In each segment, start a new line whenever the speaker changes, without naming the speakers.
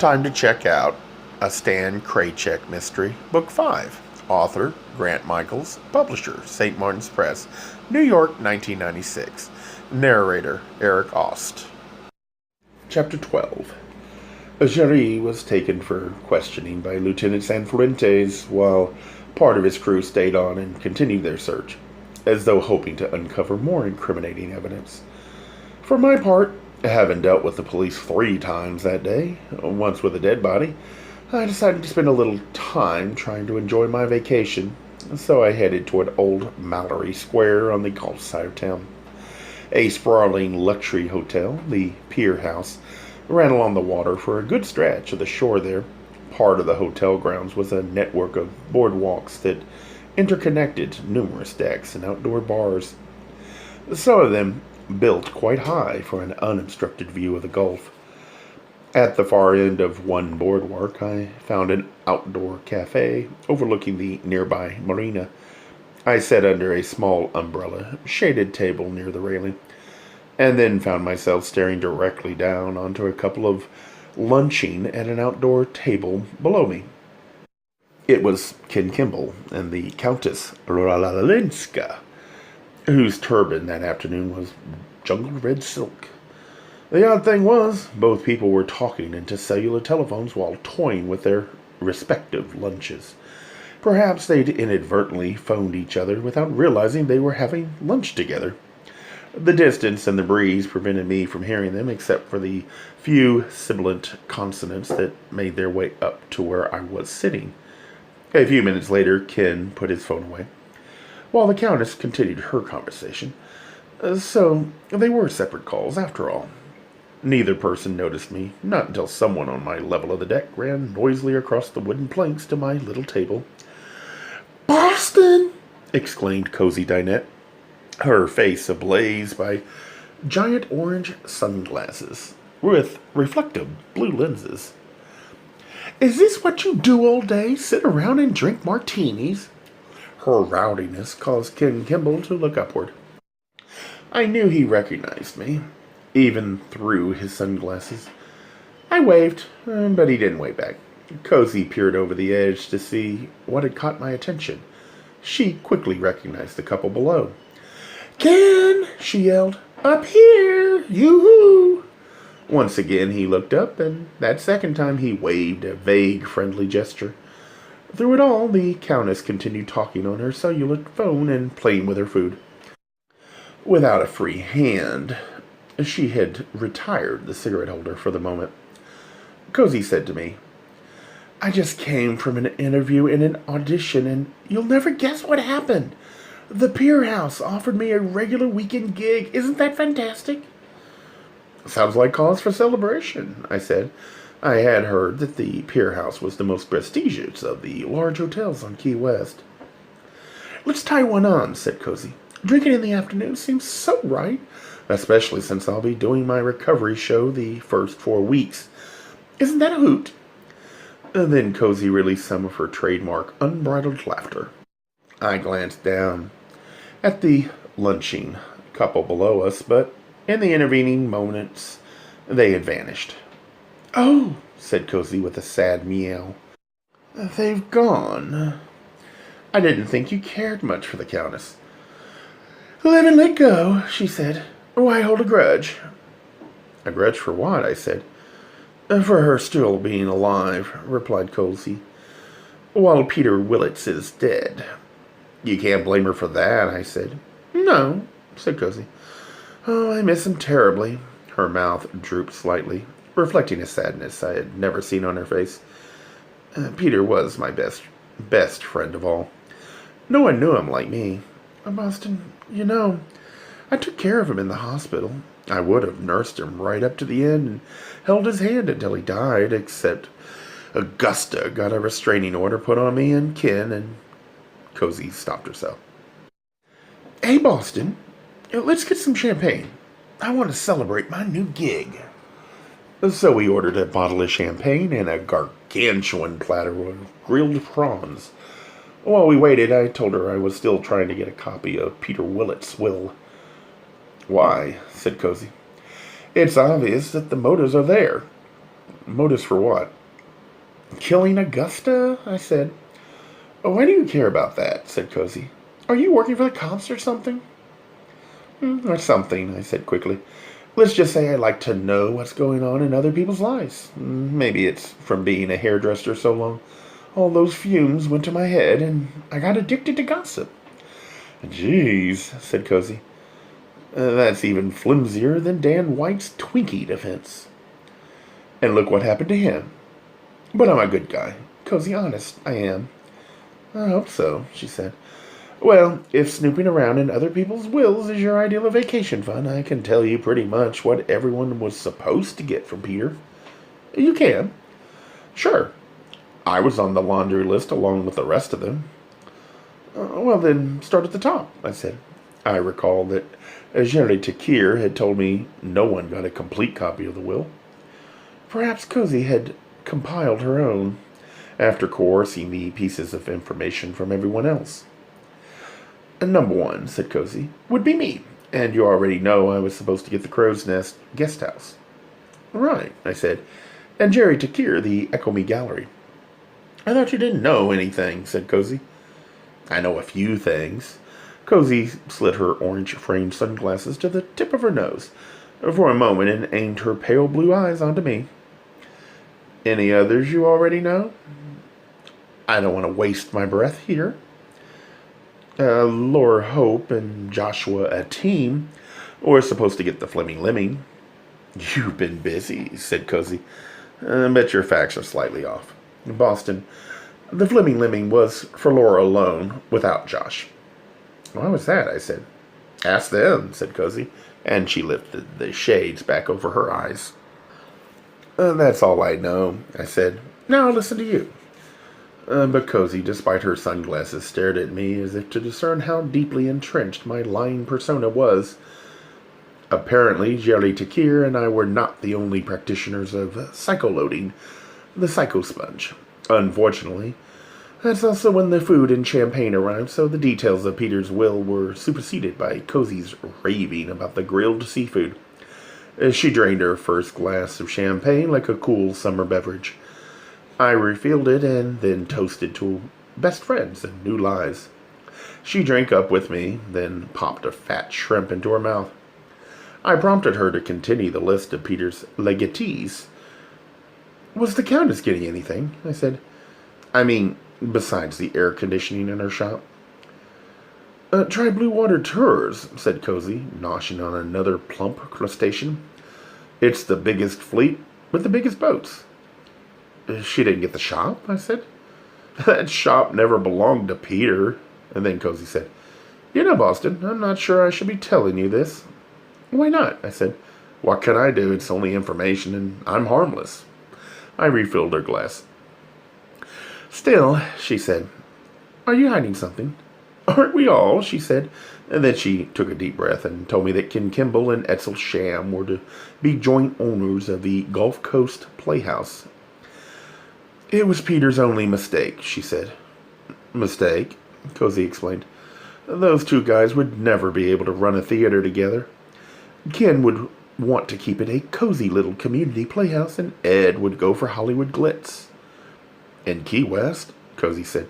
Time to check out a Stan Kraychik mystery, Book 5. Author, Grant Michaels. Publisher, St. Martin's Press, New York, 1996. Narrator, Eric Ost. Chapter 12. Jerry was taken for questioning by Lieutenant Sanfuentes, while part of his crew stayed on and continued their search, as though hoping to uncover more incriminating evidence. For my part, having dealt with the police 3 times that day, once with a dead body, I decided to spend a little time trying to enjoy my vacation, so I headed toward Old Mallory Square on the Gulf side of town. A sprawling luxury hotel, the Pier House, ran along the water for a good stretch of the shore there. Part of the hotel grounds was a network of boardwalks that interconnected numerous decks and outdoor bars. Some of them built quite high for an unobstructed view of the Gulf. At the far end of one boardwalk, I found an outdoor cafe overlooking the nearby marina. I sat under a small umbrella-shaded table near the railing, and then found myself staring directly down onto a couple of lunching at an outdoor table below me. It was Ken Kimball and the Countess Ralalinska, whose turban that afternoon was jungled red silk. The odd thing was, both people were talking into cellular telephones while toying with their respective lunches. Perhaps they'd inadvertently phoned each other without realizing they were having lunch together. The distance and the breeze prevented me from hearing them, except for the few sibilant consonants that made their way up to where I was sitting. A few minutes later, Ken put his phone away, while the Countess continued her conversation. So they were separate calls, after all. Neither person noticed me, not until someone on my level of the deck ran noisily across the wooden planks to my little table. "Boston!" exclaimed Cozy Dinette, her face ablaze by giant orange sunglasses with reflective blue lenses. "Is this what you do all day, sit around and drink martinis?" Her rowdiness caused Ken Kimball to look upward. I knew he recognized me, even through his sunglasses. I waved, but he didn't wave back. Cozy peered over the edge to see what had caught my attention. She quickly recognized the couple below. "Ken!" she yelled. "Up here! Yoo-hoo!" Once again he looked up, and that second time he waved a vague, friendly gesture. Through it all, the Countess continued talking on her cellular phone and playing with her food. Without a free hand, she had retired the cigarette holder for the moment. Cozy said to me, "I just came from an interview and an audition, and you'll never guess what happened. The Pier House offered me a regular weekend gig. Isn't that fantastic?" "Sounds like cause for celebration," I said. I had heard that the Pier House was the most prestigious of the large hotels on Key West. "Let's tie one on," said Cozy. "Drinking in the afternoon seems so right, especially since I'll be doing my recovery show the first 4 weeks. Isn't that a hoot?" And then Cozy released some of her trademark unbridled laughter. I glanced down at the lunching couple below us, but in the intervening moments, they had vanished. "Oh," said Cozy with a sad meow. "They've gone. I didn't think you cared much for the Countess." "Live and let go," she said. "Why hold a grudge?" "A grudge for what?" I said. "For her still being alive," replied Cozy, "while Peter Willits is dead." "You can't blame her for that," I said. "No," said Cozy. "Oh, I miss him terribly." Her mouth drooped slightly, reflecting a sadness I had never seen on her face. Peter was my best friend of all. No one knew him like me. "Boston, I took care of him in the hospital. I would have nursed him right up to the end and held his hand until he died, except Augusta got a restraining order put on me and Ken," and Cozy stopped herself. "Hey, Boston, let's get some champagne. I want to celebrate my new gig." So we ordered a bottle of champagne and a gargantuan platter of grilled prawns. While we waited, I told her I was still trying to get a copy of Peter Willits' will. "Why?" said Cozy. "It's obvious that the motives are there." Motives for what? Killing Augusta? I said. Why do you care about that? Said Cozy. Are you working for the cops or something? Or something, I said quickly. Let's just say I like to know what's going on in other people's lives. Maybe it's from being a hairdresser so long. All those fumes went to my head, and I got addicted to gossip. Jeez, said Cozy. That's even flimsier than Dan White's Twinkie defense. And look what happened to him. But I'm a good guy. Cozy, honest, I am. I hope so, she said. Well, if snooping around in other people's wills is your ideal of vacation fun, I can tell you pretty much what everyone was supposed to get from Peter. You can. Sure. I was on the laundry list along with the rest of them. Well, then start at the top, I said. I recall that Jerry Takir had told me no one got a complete copy of the will. Perhaps Cozy had compiled her own, after coercing the pieces of information from everyone else. Number one, said Cozy, would be me, and you already know I was supposed to get the Crow's Nest guest house. Right, I said, and Jerry Takir the Echo Me Gallery. I thought you didn't know anything, said Cozy. I know a few things. Cozy slid her orange-framed sunglasses to the tip of her nose for a moment and aimed her pale blue eyes onto me. Any others you already know? I don't want to waste my breath here. Laura Hope and Joshua Ateem were supposed to get the Fleming Lemming. You've been busy, said Cozy. I bet your facts are slightly off. In Boston, the Fleming Lemming was for Laura alone, without Josh. Why was that? I said. Ask them, said Cozy, and she lifted the shades back over her eyes. That's all I know, I said. Now I'll listen to you. But Cozy, despite her sunglasses, stared at me as if to discern how deeply entrenched my lying persona was. Apparently, Jerry Takir and I were not the only practitioners of psycholoading, the psycho-sponge. Unfortunately, that's also when the food and champagne arrived, so the details of Peter's will were superseded by Cozy's raving about the grilled seafood. She drained her first glass of champagne like a cool summer beverage. I refilled it and then toasted to best friends and new lies. She drank up with me, then popped a fat shrimp into her mouth. I prompted her to continue the list of Peter's legatees. Was the Countess getting anything? I said. I mean, besides the air conditioning in her shop. Try Blue Water Tours, said Cozy, noshing on another plump crustacean. It's the biggest fleet with the biggest boats. She didn't get the shop, I said. That shop never belonged to Peter. And then Cozy said, You know, Boston, I'm not sure I should be telling you this. Why not? I said. What can I do? It's only information, and I'm harmless. I refilled her glass. Still, she said, Are you hiding something? Aren't we all? She said. And then she took a deep breath and told me that Ken Kimball and Edsel Sham were to be joint owners of the Gulf Coast Playhouse. It was Peter's only mistake, she said. Mistake? Cozy explained. Those two guys would never be able to run a theater together. Ken would want to keep it a cozy little community playhouse, and Ed would go for Hollywood glitz. In Key West, Cozy said,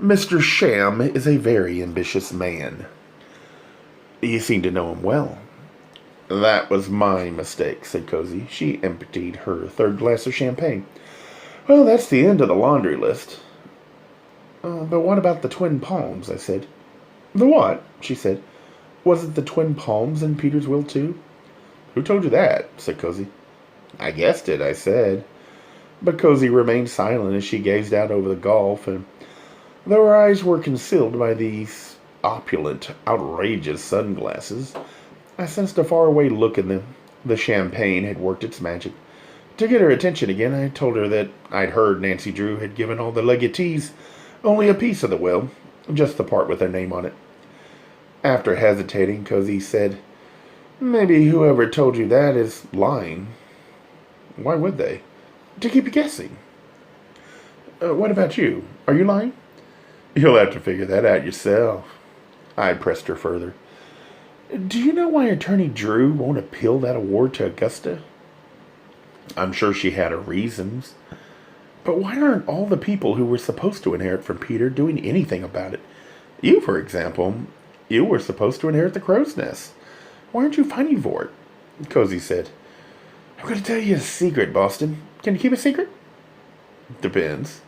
Mr. Sham is a very ambitious man. You seem to know him well. That was my mistake, said Cozy. She emptied her third glass of champagne. Well, that's the end of the laundry list. But what about the Twin Palms, I said. The what? She said. Was it the Twin Palms in Peter's will, too? Who told you that? Said Cozy. I guessed it, I said. But Cozy remained silent as she gazed out over the Gulf, and though her eyes were concealed by these opulent, outrageous sunglasses, I sensed a faraway look in them. The champagne had worked its magic. To get her attention again, I told her that I'd heard Nancy Drew had given all the legatees only a piece of the will, just the part with their name on it. After hesitating, Cozy said, Maybe whoever told you that is lying. Why would they? To keep you guessing. What about you? Are you lying? You'll have to figure that out yourself. I pressed her further. Do you know why Attorney Drew won't appeal that award to Augusta? I'm sure she had her reasons. But why aren't all the people who were supposed to inherit from Peter doing anything about it? You, for example, you were supposed to inherit the crow's nest. Why aren't you fighting for it? Cozy said. I'm going to tell you a secret, Boston. Can you keep a secret? Depends.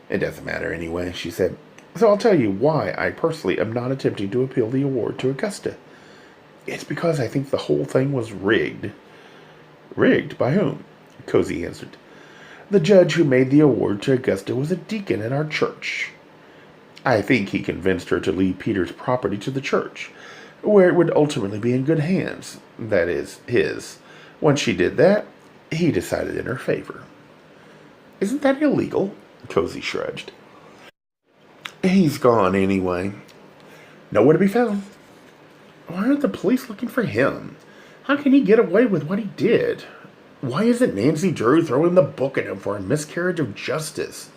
It doesn't matter anyway, she said. So I'll tell you why I personally am not attempting to appeal the award to Augusta. It's because I think the whole thing was rigged. Rigged? By whom? Cozy answered. The judge who made the award to Augusta was a deacon at our church. I think he convinced her to leave Peter's property to the church, where it would ultimately be in good hands. That is, his. Once she did that, he decided in her favor. Isn't that illegal? Cozy shrugged. He's gone anyway. Nowhere to be found. Why aren't the police looking for him? How can he get away with what he did? Why isn't Nancy Drew throwing the book at him for a miscarriage of justice?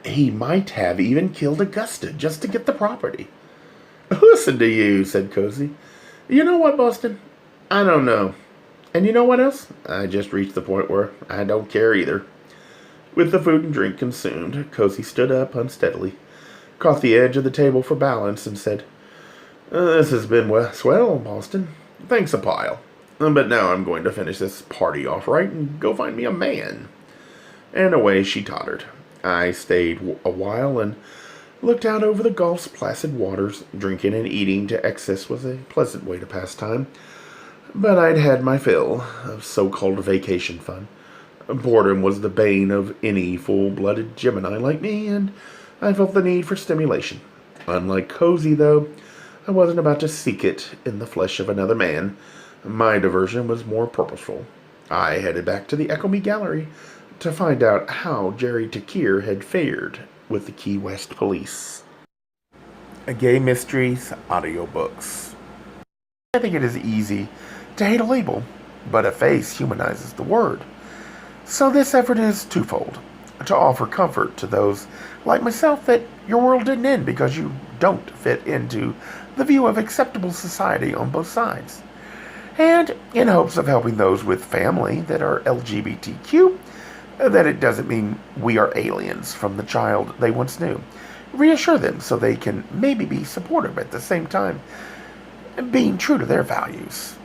He might have even killed Augusta just to get the property. Listen to you, said Cozy. You know what, Boston? I don't know. And you know what else? I just reached the point where I don't care either. With the food and drink consumed, Cozy stood up unsteadily, caught the edge of the table for balance, and said, This has been swell, Boston. Thanks a pile. But now I'm going to finish this party off right and go find me a man. And away she tottered. I stayed a while and looked out over the Gulf's placid waters. Drinking and eating to excess was a pleasant way to pass time, but I'd had my fill of so-called vacation fun. Boredom was the bane of any full-blooded Gemini like me, and I felt the need for stimulation. Unlike Cozy, though, I wasn't about to seek it in the flesh of another man. My diversion was more purposeful. I headed back to the Echo Me Gallery to find out how Jerry Takir had fared with the Key West police. Gay Mysteries audiobooks. I think it is easy to hate a label, but a face humanizes the word. So this effort is twofold. To offer comfort to those like myself that your world didn't end because you don't fit into the view of acceptable society on both sides. And in hopes of helping those with family that are LGBTQ, that it doesn't mean we are aliens from the child they once knew. Reassure them so they can maybe be supportive at the same time, being true to their values.